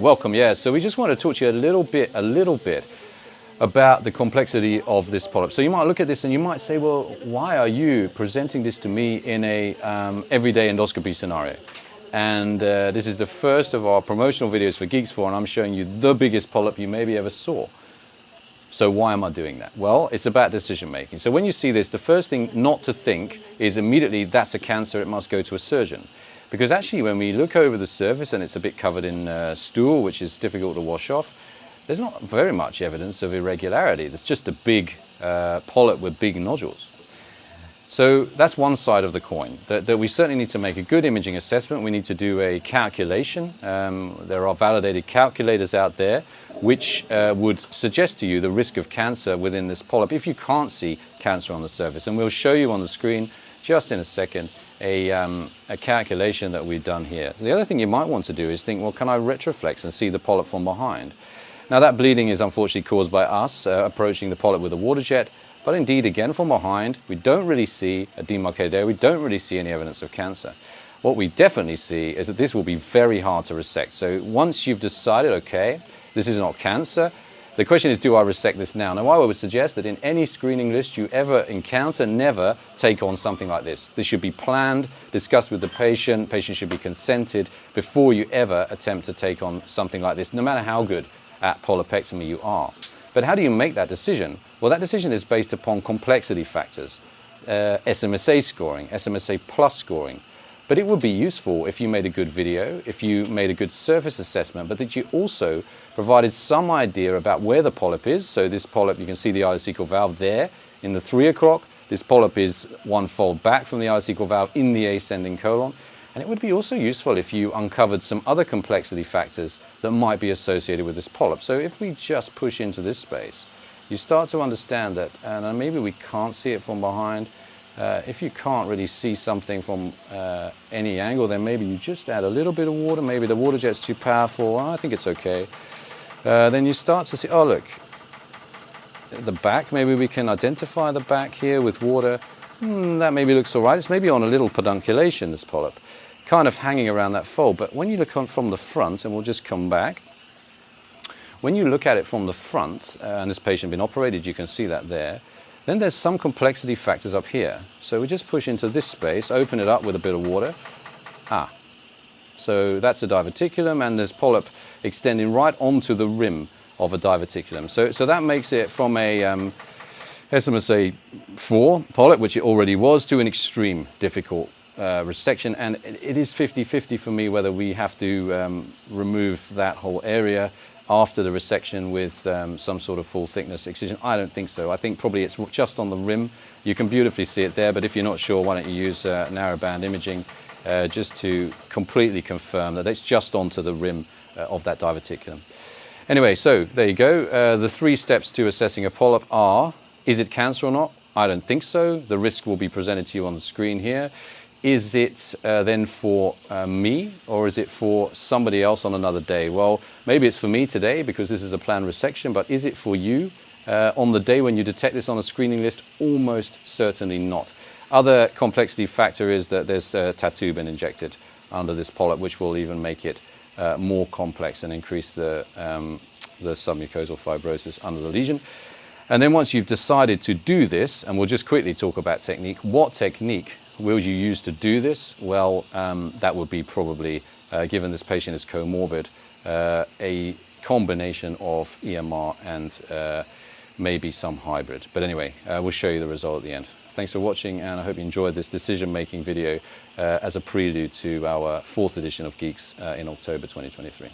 Welcome. Yeah, so we just want to talk to you a little bit about the complexity of this polyp. So you might look at this and you might say, well, why are you presenting this to me in a everyday endoscopy scenario? And this is the first of our promotional videos for Geeks For, and I'm showing you the biggest polyp you maybe ever saw. So why am I doing that? Well, it's about decision making. So when you see this, the first thing not to think is immediately that's a cancer, it must go to a surgeon. Because actually when we look over the surface and it's a bit covered in stool, which is difficult to wash off, there's not very much evidence of irregularity. It's just a big polyp with big nodules. So that's one side of the coin, that we certainly need to make a good imaging assessment. We need to do a calculation. There are validated calculators out there which would suggest to you the risk of cancer within this polyp if you can't see cancer on the surface. And we'll show you on the screen just in a second a calculation that we've done here. So the other thing you might want to do is think, well, can I retroflex and see the polyp from behind? Now that bleeding is unfortunately caused by us approaching the polyp with a water jet, but indeed again from behind we don't really see a demarcated area, we don't really see any evidence of cancer. What we definitely see is that this will be very hard to resect. So once you've decided, okay, this is not cancer, the question is, do I resect this now? Now I would suggest that in any screening list you ever encounter, never take on something like this. This should be planned, discussed with the patient should be consented before you ever attempt to take on something like this, no matter how good at polypectomy you are. But how do you make that decision? Well, that decision is based upon complexity factors, SMSA scoring, SMSA plus scoring. But it would be useful if you made a good video, if you made a good surface assessment, but that you also provided some idea about where the polyp is. So this polyp, you can see the ileocecal valve there in the 3 o'clock. This polyp is one fold back from the ileocecal valve in the ascending colon. And it would be also useful if you uncovered some other complexity factors that might be associated with this polyp. So if we just push into this space, you start to understand that, and maybe we can't see it from behind. If you can't really see something from any angle, then maybe you just add a little bit of water. Maybe the water jet's too powerful. I think it's okay. Then you start to see, oh look, the back, maybe we can identify the back here with water. That maybe looks all right. It's maybe on a little pedunculation, this polyp, kind of hanging around that fold. But when you look on from the front, and we'll just come back, when you look at it from the front, and this patient been operated, you can see that there, then there's some complexity factors up here. So we just push into this space, open it up with a bit of water. So that's a diverticulum, and there's polyp extending right onto the rim of a diverticulum. So that makes it from a SMSA 4 polyp, which it already was, to an extreme difficult resection. And it is 50-50 for me whether we have to remove that whole area after the resection with some sort of full thickness excision. I don't think so. I think probably it's just on the rim. You can beautifully see it there, but if you're not sure, why don't you use narrowband imaging just to completely confirm that it's just onto the rim of that diverticulum. Anyway, so there you go. The 3 steps to assessing a polyp are, is it cancer or not? I don't think so. The risk will be presented to you on the screen here. Is it then for me, or is it for somebody else on another day? Well, maybe it's for me today because this is a planned resection, but is it for you on the day when you detect this on a screening list? Almost certainly not. Other complexity factor is that there's a tattoo been injected under this polyp, which will even make it more complex and increase the submucosal fibrosis under the lesion. And then once you've decided to do this, and we'll just quickly talk about technique, what technique will you use to do this? Well, that would be probably, given this patient is comorbid, a combination of EMR and maybe some hybrid. But anyway, we'll show you the result at the end. Thanks for watching, and I hope you enjoyed this decision-making video as a prelude to our 4th edition of Geeks in October 2023.